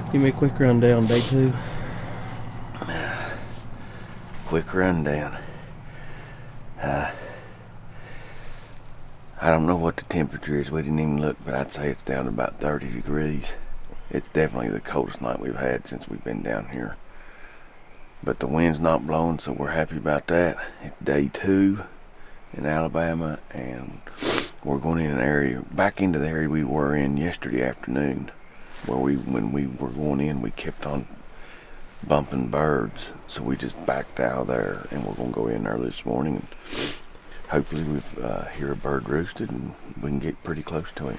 Give me a quick rundown, day 2. Quick rundown. I don't know what the temperature is. We didn't even look, but I'd say it's down to about 30 degrees. It's definitely the coldest night we've had since we've been down here. But the wind's not blowing, so we're happy about that. It's day 2 in Alabama, and we're going in an area, back into the area we were in yesterday afternoon, where when we were going in, we kept on bumping birds, so we just backed out of there, and we're going to go in there this morning, and hopefully we hear a bird roosted, and we can get pretty close to him.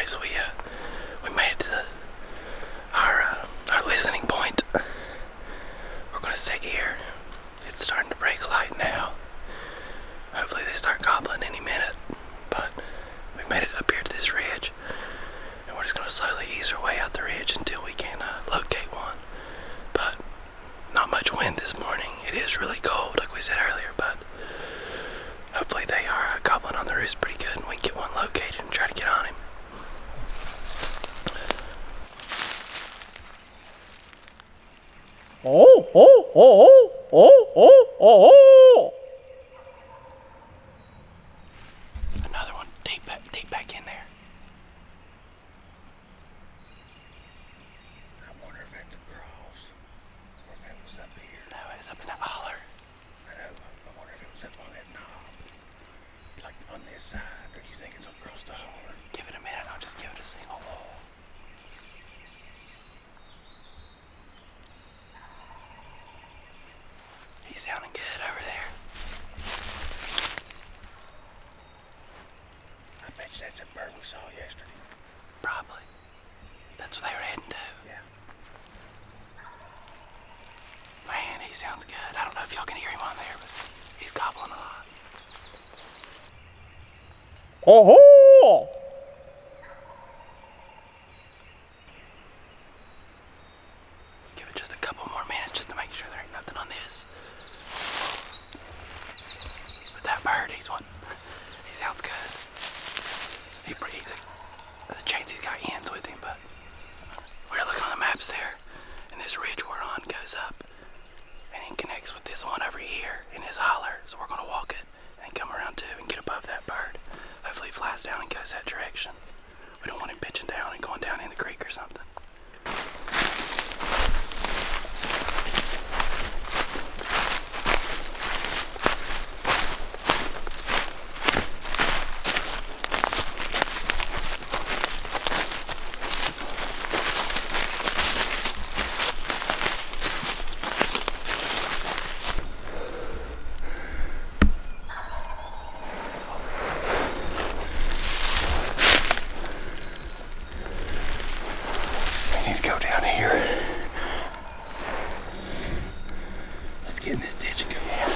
So we made it to our listening point. We're gonna sit here. It's starting to break light now. Hopefully they start gobbling any minute. But we made it up here to this ridge, and we're just gonna slowly ease our way out the ridge until we can locate one. But not much wind this morning. It is really cold, like we said earlier, but hopefully they are gobbling on the roost pretty good, and we can get one located and try to get on him. Oh, oh, oh, oh, oh, oh, oh. Another one deep back in there. I wonder if that's across, or if it was up here. No, it's up in that holler. I know, I wonder if it was up on that knob, like on this side, or do you think it's across the holler? Give it a minute, I'll just give it a single wall. He's sounding good over there. I bet you that's a bird we saw yesterday. Probably. That's what they were heading to. Yeah. Man, he sounds good. I don't know if y'all can hear him on there, but he's gobbling a lot. Oh-ho! Give it just a couple more minutes just to make sure there ain't nothing on this. But that bird, he sounds good. The chance he's got ends with him, but we're looking on the maps there, and this ridge we're on goes up, and it connects with this one over here in his holler, so we're gonna walk it and come around too and get above that bird. Hopefully he flies down and goes that direction. We don't want him pitching down and going down in the creek or something. We need to go down here. Let's get in this ditch and go down.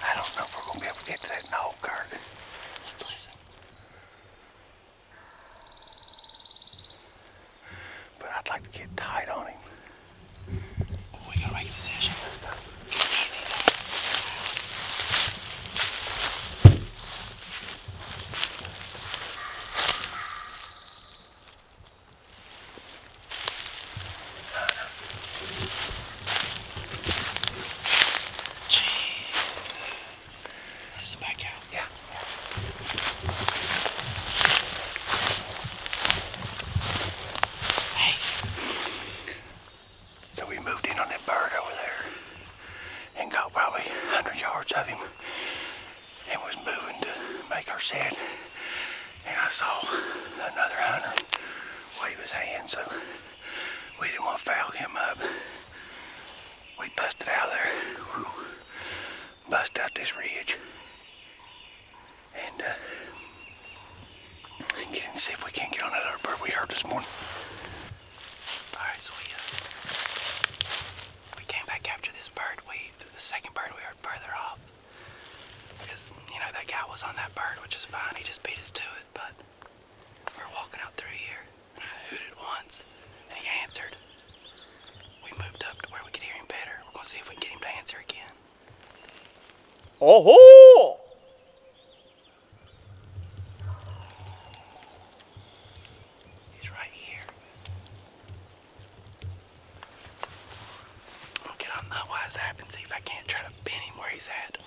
I don't know if we're going to be able to get to that knoll, Kirk. Let's listen. But I'd like to get tight on him. We gotta make a decision. Easy though. Gee. This is back out. Yeah. Hey. second bird we heard further off. Because, you know, that guy was on that bird, which is fine. He just beat us to it. But we're walking out through here, and I hooted once, and he answered. We moved up to where we could hear him better. We're going to see if we can get him to answer again. Oh-ho! He's right here. I'll get on HUNTWISE app and see if I can't try to pin him where he's at.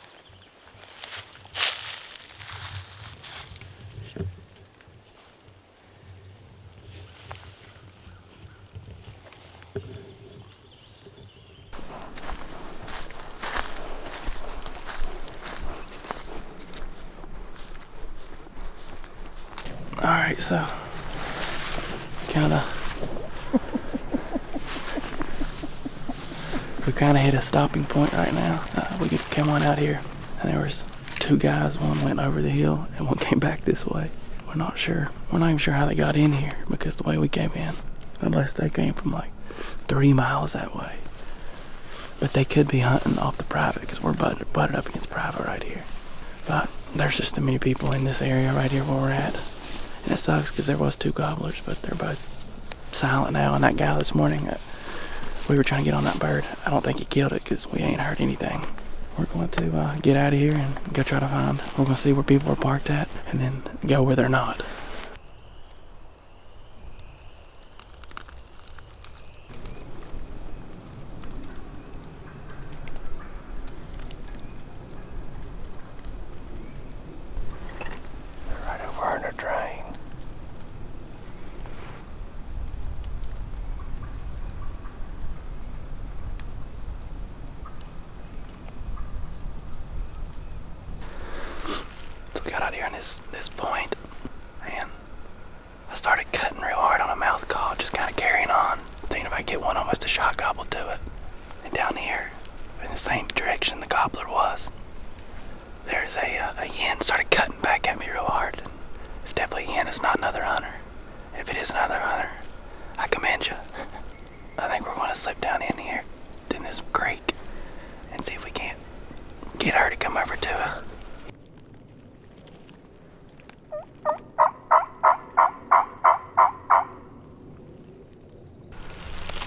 Alright, so we kinda hit a stopping point right now. We could come on out here, and there was two guys. One went over the hill and one came back this way. We're not sure. We're not even sure how they got in here because the way we came in, unless they came from like 3 miles that way. But they could be hunting off the private because we're butted up against private right here. But there's just too many people in this area right here where we're at. And it sucks because there was 2 gobblers, but they're both silent now. And that guy this morning, we were trying to get on that bird. I don't think he killed it because we ain't heard anything. We're going to get out of here and go try to find. We're going to see where people are parked at and then go where they're not. They're right over in the drain. So we got out here on this point, and I started cutting real hard on a mouth call, just kind of carrying on, seeing if I could get one almost a shot gobble to it. And down here, in the same direction the gobbler was, there's a yen started cutting back at me real hard. It's definitely a yen, it's not another hunter. If it is another hunter, I commend you. I think we're going to slip down in here, in this creek, and see if we can't get her to come over to us.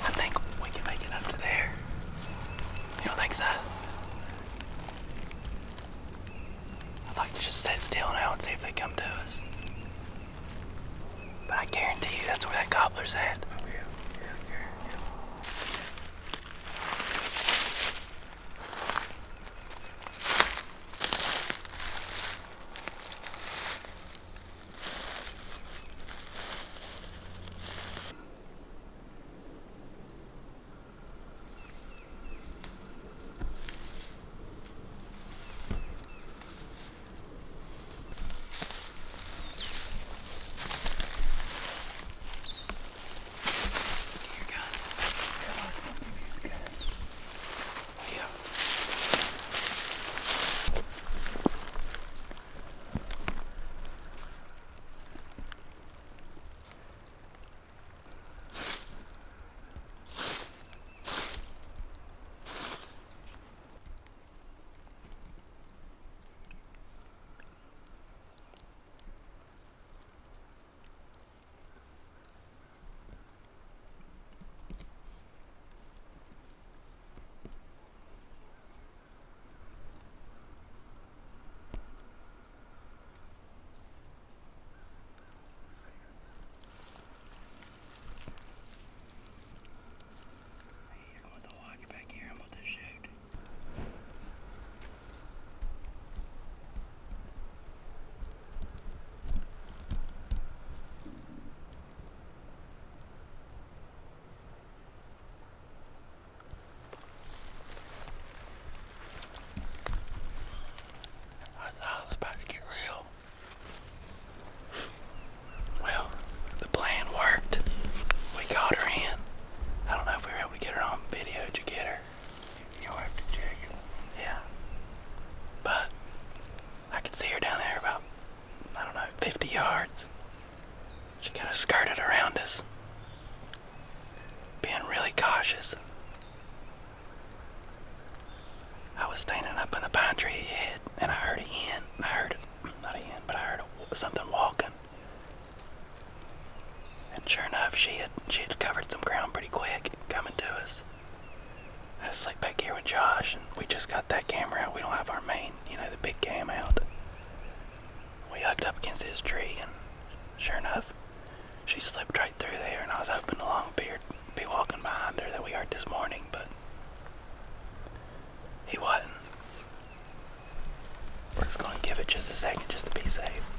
I think we can make it up to there. You don't think so? I'd like to just sit still now and see if they come to us. But I guarantee you that's where that gobbler's at. Skirted around us, being really cautious. I was standing up in the pine tree ahead, and I heard a hen. Not a hen, but I heard something walking. And sure enough, she had covered some ground pretty quick, coming to us. I sleep back here with Josh, and we just got that camera out. We don't have our main, the big cam out. We hugged up against this tree, and sure enough, she slipped right through there, and I was hoping the long beard would be walking behind her that we heard this morning, but he wasn't. We're just gonna give it just a second just to be safe.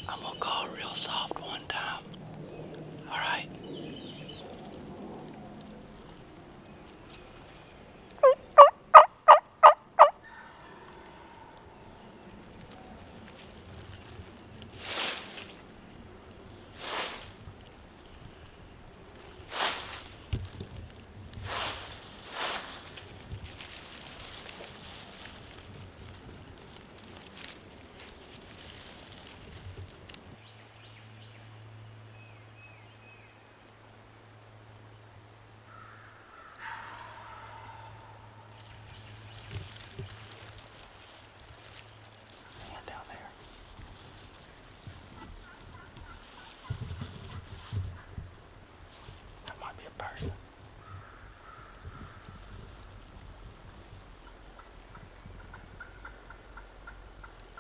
I'm gonna call real soft one time. All right? Down there. That might be a person.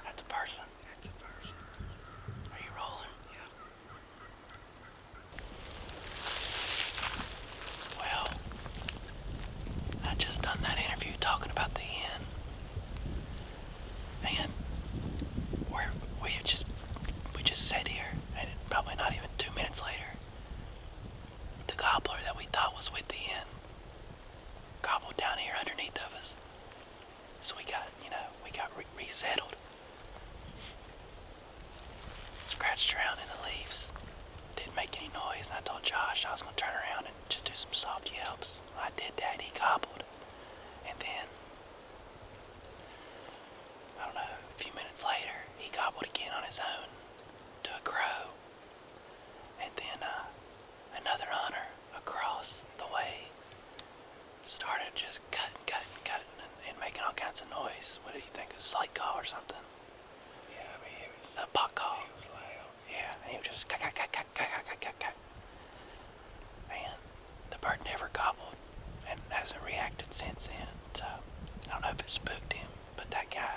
That's a person. Are you rolling? Yeah. Well, I just done that interview talking about the hen. Man, we just sat here, and probably not even 2 minutes later, the gobbler that we thought was with the hen gobbled down here underneath of us. So we got resettled. Scratched around in the leaves. Didn't make any noise, and I told Josh I was gonna turn around and just do some soft yelps. I did that, he gobbled. And then, I don't know, a few minutes later, he gobbled again on his own to a crow. And then another hunter across the way started just cutting and making all kinds of noise. What do you think? A slate call or something? Yeah, I mean, it was A pot call. It was loud. Yeah, and he was just cut. Man, the bird never gobbled and hasn't reacted since then. So I don't know if it spooked him, but that guy,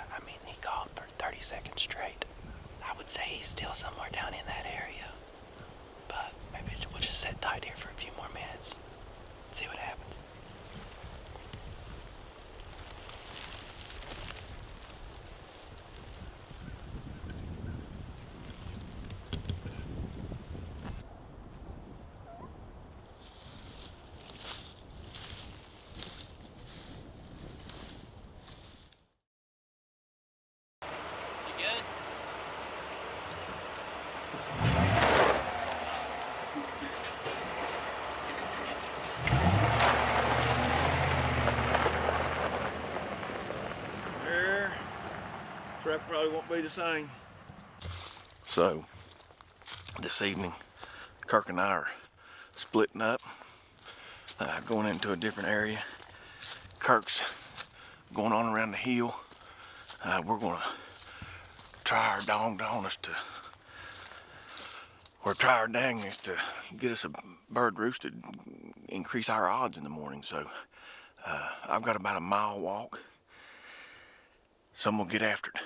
he called for 30 seconds straight. I would say he's still somewhere down in that area, but maybe we'll just sit tight here for a few more minutes and see what happens. You good? There. Trap probably won't be the same. So, this evening, Kirk and I are splitting up, going into a different area. Kirk's going on around the hill. We're gonna try our dangest to get us a bird roosted, increase our odds in the morning. So I've got about a mile walk, so I'm gonna get after it.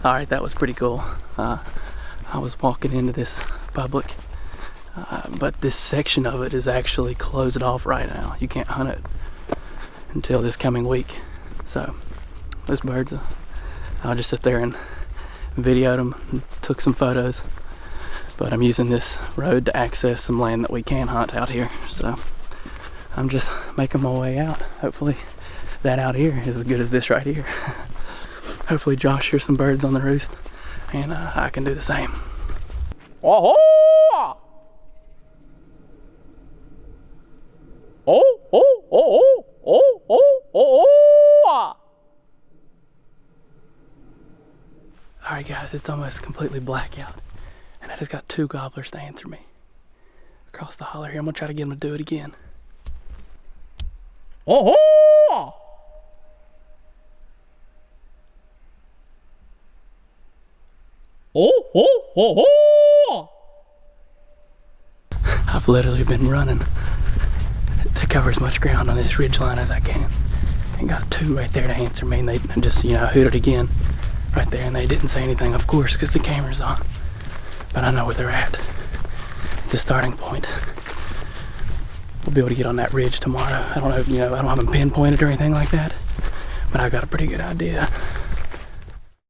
Alright, that was pretty cool. I was walking into this public, but this section of it is actually closed off right now. You can't hunt it until this coming week. So, those birds, I'll just sit there and videoed them, took some photos. But I'm using this road to access some land that we can hunt out here. So, I'm just making my way out. Hopefully, that out here is as good as this right here. Hopefully Josh hears some birds on the roost, and I can do the same. Oh, oh, oh, oh, oh, oh, oh, oh. Alright guys, it's almost completely black out, and I just got 2 gobblers to answer me across the holler here. I'm gonna try to get them to do it again. Oh, oh. Oh, oh, oh, oh. I've literally been running to cover as much ground on this ridge line as I can, and got 2 right there to answer me, and they just, you know, hooted again right there, and they didn't say anything, of course, because the camera's on, but I know where they're at. It's a starting point. We'll be able to get on that ridge tomorrow. I don't know, you know, I don't have them pinpointed or anything like that, but I got a pretty good idea.